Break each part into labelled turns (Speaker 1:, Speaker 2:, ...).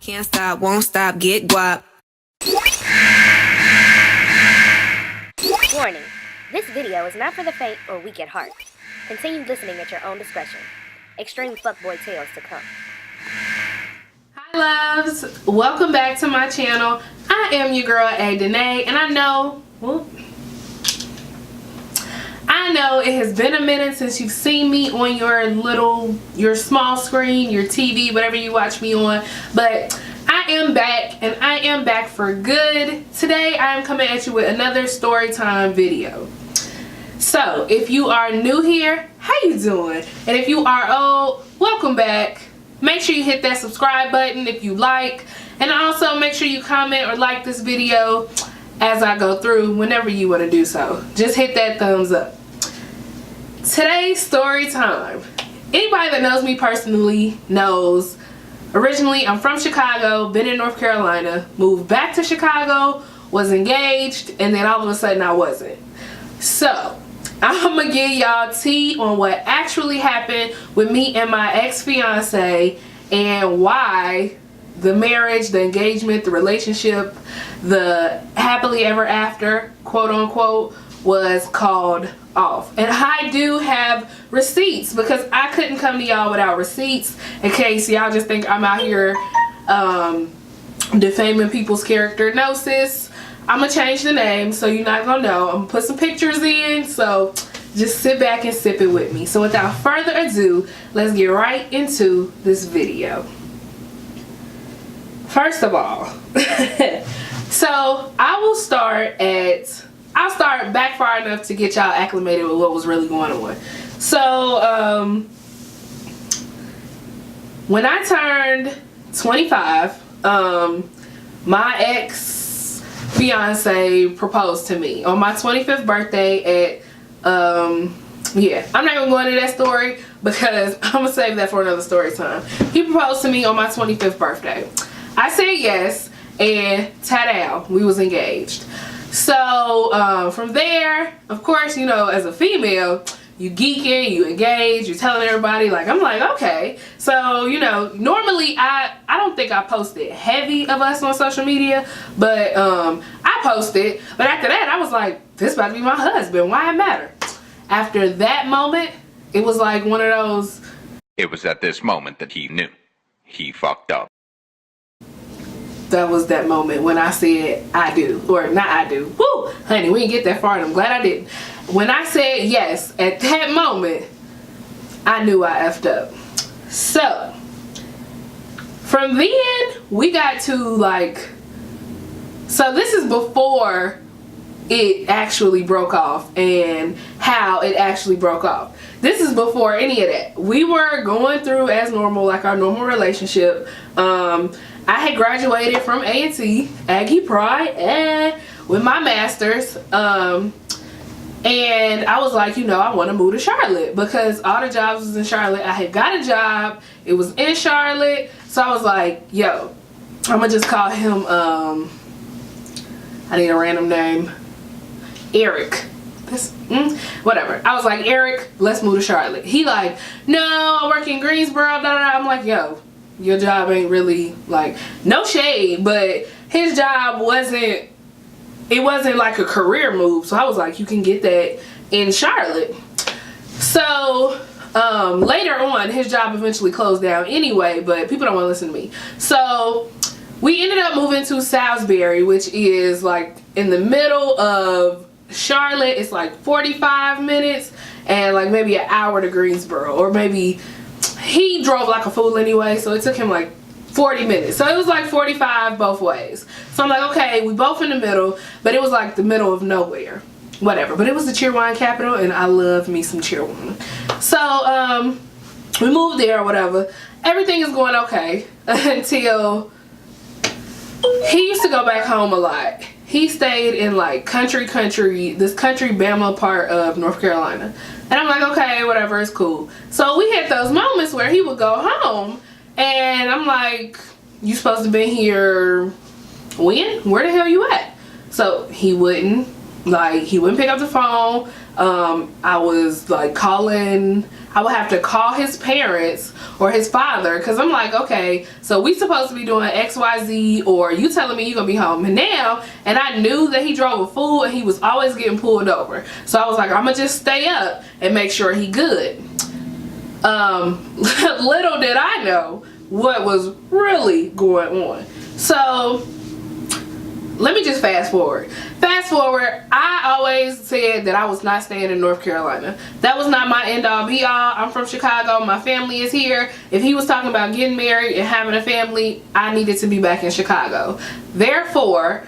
Speaker 1: Can't stop, won't stop, get guap.
Speaker 2: Warning, this video is not for the faint or weak at heart. Continue listening at your own discretion. Extreme fuckboy tales to come.
Speaker 3: Hi loves, welcome back to my channel. I am your girl Danae, and I know it has been a minute since you've seen me on your small screen, your TV, whatever you watch me on, but I am back, and I am back for good. Today I am coming at you with another story time video. So if you are new here, how you doing? And if you are old, welcome back. Make sure you hit that subscribe button if you like, and also make sure you comment or like this video as I go through whenever you want to do so. Just hit that thumbs up. Today's story time. Anybody that knows me personally knows originally I'm from Chicago, been in North Carolina, moved back to Chicago, was engaged, and then all of a sudden I wasn't. So I'm gonna give y'all tea on what actually happened with me and my ex-fiance, and why the marriage, the engagement, the relationship, the happily ever after, quote unquote, was called off. And I do have receipts, because I couldn't come to y'all without receipts, in case y'all just think I'm out here defaming people's character. No, sis, I'm gonna change the name, so you're not gonna know. I'm gonna put some pictures in, so just sit back and sip it with me. So without further ado, let's get right into this video. First of all, so I'll start back far enough to get y'all acclimated with what was really going on. So when I turned 25, my ex-fiance proposed to me on my 25th birthday at yeah, I'm not gonna go into that story because I'm gonna save that for another story time. He proposed to me on my 25th birthday. I said yes, and ta-da, we was engaged. So from there, of course, you know, as a female, you geeking, you engage, you're telling everybody, like, I'm like, okay. So, you know, normally I don't think I posted heavy of us on social media, but I posted. But after that, I was like, this about to be my husband, why it matter? After that moment, it was like one of those.
Speaker 4: It was at this moment that he knew he fucked up.
Speaker 3: That was that moment when I said I do, or not I do. Woo, honey, we didn't get that far, and I'm glad I didn't. When I said yes, at that moment, I knew I effed up. So from then, we got to like, so this is before it actually broke off and how it actually broke off. This is before any of that. We were going through as normal, like our normal relationship. I had graduated from A&T, Aggie Pride, with my master's. And I was like, you know, I want to move to Charlotte because all the jobs was in Charlotte. I had got a job. It was in Charlotte. So I was like, yo, I'm going to just call him, I need a random name, Eric. Whatever. I was like, Eric, let's move to Charlotte. He like, no, I work in Greensboro, I'm like, yo, your job ain't really, like, no shade, but his job wasn't like a career move. So I was like, you can get that in Charlotte. So later on, his job eventually closed down anyway, but people don't want to listen to me. So we ended up moving to Salisbury, which is like in the middle of Charlotte. It's like 45 minutes and like maybe an hour to Greensboro, or maybe he drove like a fool anyway, so it took him like 40 minutes. So it was like 45 both ways. So I'm like, okay, we both in the middle, but it was like the middle of nowhere. Whatever. But it was the cheerwine capital, and I love me some cheerwine. So we moved there or whatever. Everything is going okay until he used to go back home a lot. He stayed in like this country Bama part of North Carolina. And I'm like, okay, whatever, it's cool. So we had those moments where he would go home, and I'm like, you supposed to be here when? Where the hell you at? So he wouldn't pick up the phone. I was like calling I would have to call his parents or his father, because I'm like, okay, so we supposed to be doing XYZ, or you telling me you're gonna be home now. And I knew that he drove a fool and he was always getting pulled over, so I was like, I'm gonna just stay up and make sure he good. Little did I know what was really going on. So let me just fast forward. I always said that I was not staying in North Carolina. That was not my end all be all. I'm from Chicago. My family is here. If he was talking about getting married and having a family, I needed to be back in Chicago. Therefore,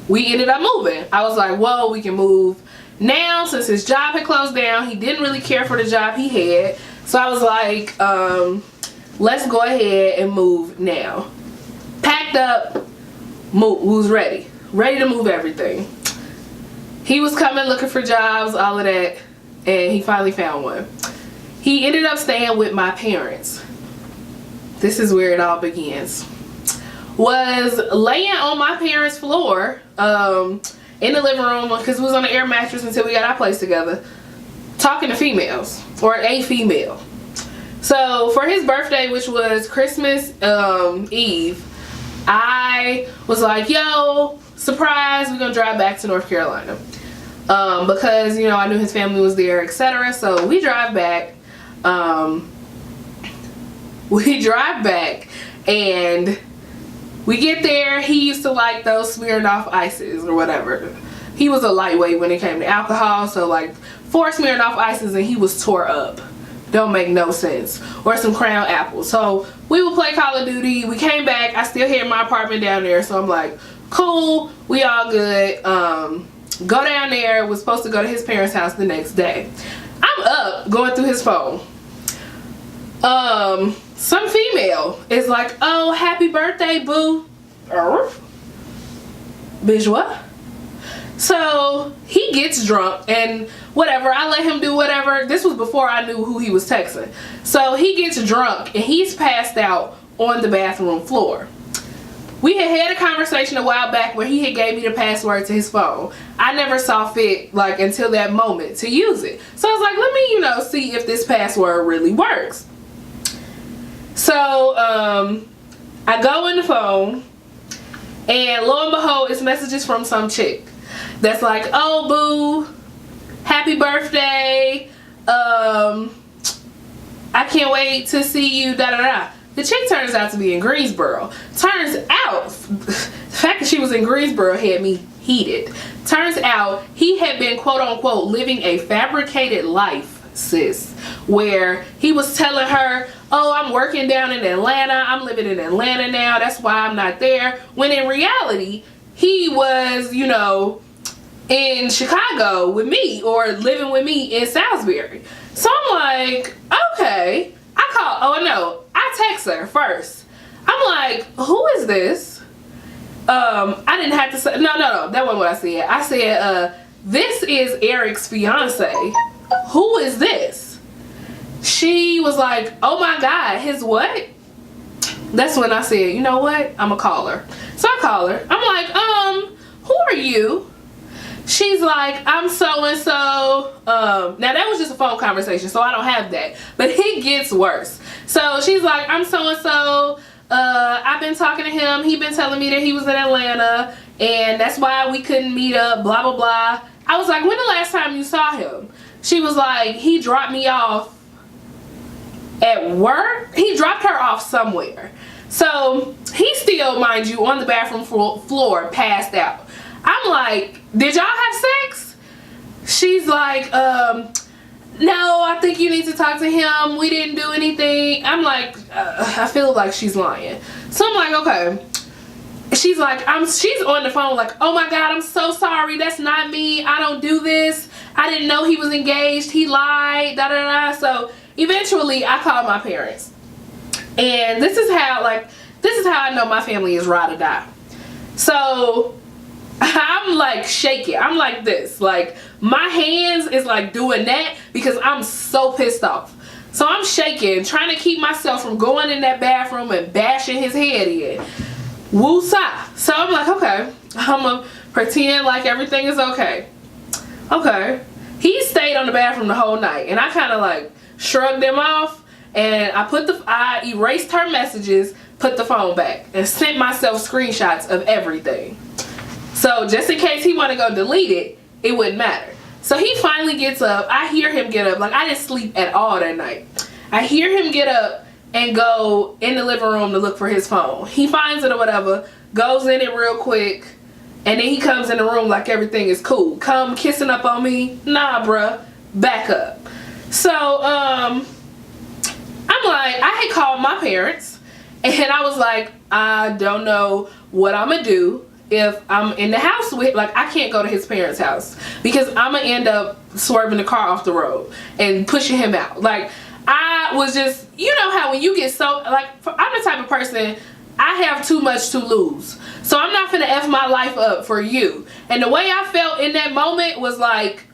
Speaker 3: we ended up moving. I was like, whoa, we can move now, since his job had closed down. He didn't really care for the job he had. So I was like, let's go ahead and move now. Packed up, was ready to move everything. He was coming looking for jobs, all of that, and he finally found one. He ended up staying with my parents. This is where it all begins. Was laying on my parents' floor in the living room, because we was on the air mattress until we got our place together, talking to females, or a female. So for his birthday, which was Christmas Eve, I was like, yo, surprise, we're gonna drive back to North Carolina, because, you know, I knew his family was there, etc. So we drive back, and we get there. He used to like those Smirnoff ices or whatever. He was a lightweight when it came to alcohol, so like 4 Smirnoff ices and he was tore up. Don't make no sense. Or some Crown apples. So we would play Call of Duty. We came back. I still had my apartment down there, so I'm like, cool, we all good. Go down there. Was supposed to go to his parents' house the next day. I'm up going through his phone. Some female is like, oh, happy birthday, boo. Bitch, what? So he gets drunk and whatever, I let him do whatever. This was before I knew who he was texting. So he gets drunk and he's passed out on the bathroom floor. We had a conversation a while back where he had gave me the password to his phone. I never saw fit, like, until that moment to use it. So I was like, let me, you know, see if this password really works. So I go in the phone, and lo and behold, it's messages from some chick that's like, oh, boo, happy birthday, I can't wait to see you, da da da. The chick turns out to be in Greensboro. Turns out, the fact that she was in Greensboro had me heated. Turns out he had been, quote unquote, living a fabricated life, sis, where he was telling her, oh, I'm working down in Atlanta, I'm living in Atlanta now, that's why I'm not there, when in reality he was, you know, in Chicago with me, or living with me in Salisbury. So I'm like, okay. I text her first. I'm like, who is this? I didn't have to say, no, that wasn't what I said. I said, this is Eric's fiance. Who is this? She was like, oh my God, his what? That's when I said, you know what? I'm gonna call her. So I call her. I'm like, who are you? She's like, I'm so-and-so. Now that was just a phone conversation, so I don't have that. But it gets worse. So she's like, I'm so-and-so. I've been talking to him. He been telling me that he was in Atlanta, and that's why we couldn't meet up, blah, blah, blah. I was like, when the last time you saw him? She was like, he dropped me off at work. He dropped her off somewhere. So he's still, mind you, on the bathroom floor, passed out. I'm like, did y'all have sex? She's like, no, I think you need to talk to him. We didn't do anything. I'm like, I feel like she's lying. So I'm like, okay. She's like, she's on the phone like, oh my God, I'm so sorry. That's not me. I don't do this. I didn't know he was engaged. He lied, da da da. So eventually I called my parents. And this is how I know my family is ride or die. So I'm like shaking. I'm like this. Like my hands is like doing that because I'm so pissed off. So I'm shaking, trying to keep myself from going in that bathroom and bashing his head in. Woo-sa. So I'm like, okay, I'm gonna pretend like everything is okay. Okay. He stayed on the bathroom the whole night, and I kind of like shrugged him off, and I erased her messages, put the phone back, and sent myself screenshots of everything. So just in case he want to go delete it, it wouldn't matter. So he finally gets up. I hear him get up. Like, I didn't sleep at all that night. I hear him get up and go in the living room to look for his phone. He finds it or whatever, goes in it real quick, and then he comes in the room like everything is cool. Come kissing up on me. Nah, bruh. Back up. So, I'm like, I had called my parents, and I was like, I don't know what I'm gonna do if I'm in the house with, like, I can't go to his parents' house because I'm gonna end up swerving the car off the road and pushing him out. Like, I was just, you know how when you get so, like, I'm the type of person, I have too much to lose. So I'm not gonna F my life up for you. And the way I felt in that moment was like,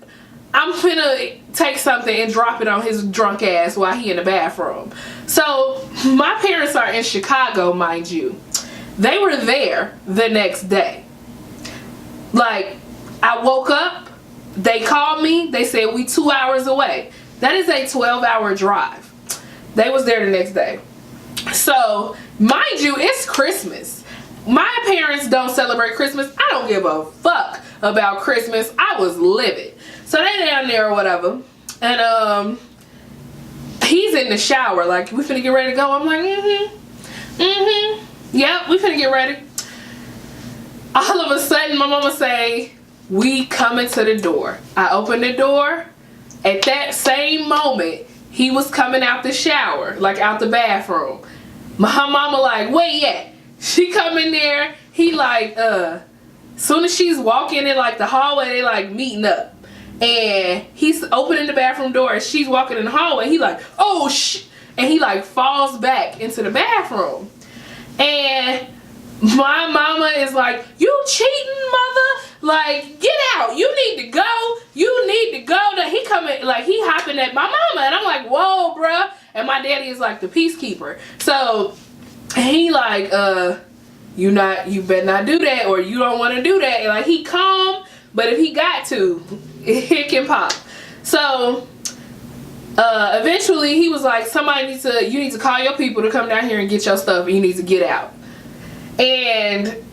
Speaker 3: I'm finna take something and drop it on his drunk ass while he in the bathroom. So my parents are in Chicago, mind you. They were there the next day. Like, I woke up, they called me, they said we 2 hours away. That is a 12-hour drive. They was there the next day. So, mind you, it's Christmas. My parents don't celebrate Christmas. I don't give a fuck about Christmas. I was livid. So they down there or whatever. And he's in the shower, like, we finna get ready to go. I'm like, yep, we finna get ready. All of a sudden, my mama say, we coming to the door. I open the door. At that same moment, he was coming out the shower, like out the bathroom. My mama like, where you at? She come in there. He like, soon as she's walking in like the hallway, they like meeting up. And he's opening the bathroom door and she's walking in the hallway. He like, oh shit. And he like falls back into the bathroom. And my mama is like, you cheating, mother? Like, get out. You need to go. You need to go. Now he coming, like, he hopping at my mama. And I'm like, whoa, bruh. And my daddy is like the peacekeeper. So he like, you better not do that, or you don't want to do that. And like, he calm, but if he got to, it can pop. So eventually he was like, you need to call your people to come down here and get your stuff, and you need to get out. And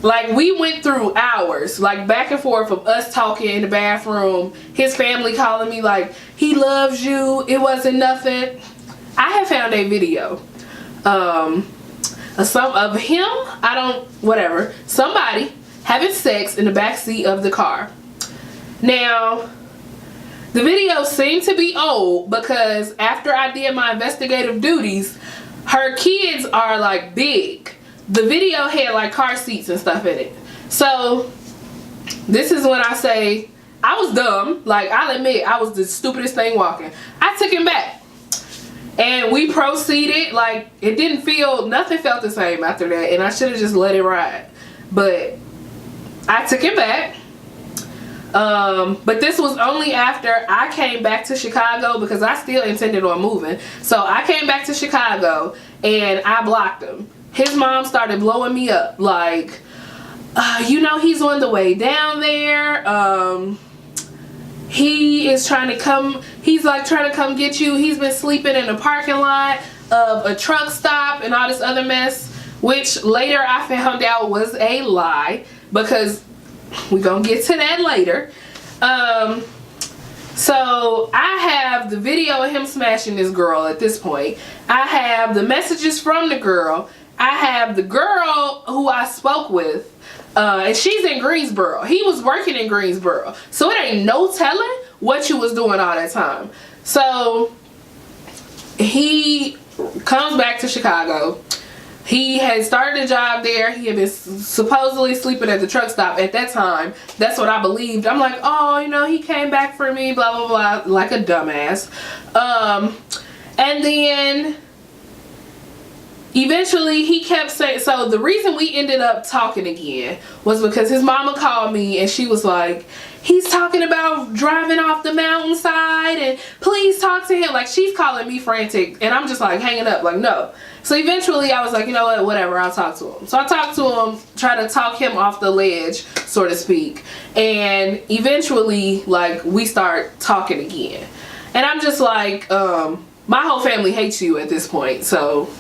Speaker 3: like, we went through hours, like back and forth of us talking in the bathroom, his family calling me like, he loves you, it wasn't nothing. I have found a video of him, somebody having sex in the backseat of the car. Now, the video seemed to be old because after I did my investigative duties, her kids are like big. The video had like car seats and stuff in it. So this is when I say I was dumb. Like, I'll admit I was the stupidest thing walking. I took him back and we proceeded. Like, nothing felt the same after that, and I should have just let it ride. But I took him back. But this was only after I came back to Chicago because I still intended on moving. So I came back to Chicago and I blocked him. His mom started blowing me up like, you know, he's on the way down there. He is trying to come, he's like trying to come get you. He's been sleeping in the parking lot of a truck stop and all this other mess, which later I found out was a lie, because we're gonna get to that later. So I have the video of him smashing this girl at this point. I have the messages from the girl. I have the girl who I spoke with, and she's in Greensboro. He was working in Greensboro. So it ain't no telling what you was doing all that time. So he comes back to Chicago. He had started a job there. He had been supposedly sleeping at the truck stop at that time. That's what I believed. I'm like, oh, you know, he came back for me, blah, blah, blah, like a dumbass. And then eventually he kept saying, so the reason we ended up talking again was because his mama called me and she was like, he's talking about driving off the mountainside and please talk to him. Like, she's calling me frantic and I'm just like hanging up, like, no. So eventually I was like, you know what, whatever, I'll talk to him. So I talked to him, try to talk him off the ledge, so to speak. And eventually, like, we start talking again. And I'm just like, my whole family hates you at this point. So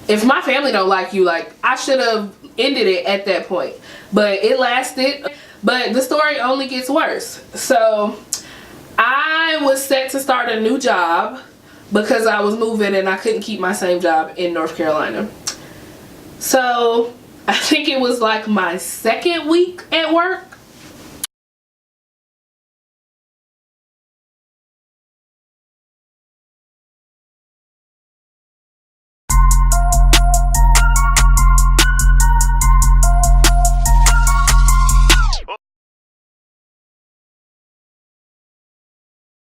Speaker 3: if my family don't like you, like, I should have ended it at that point. But it lasted. But the story only gets worse. So I was set to start a new job because I was moving and I couldn't keep my same job in North Carolina. So I think it was like my second week at work.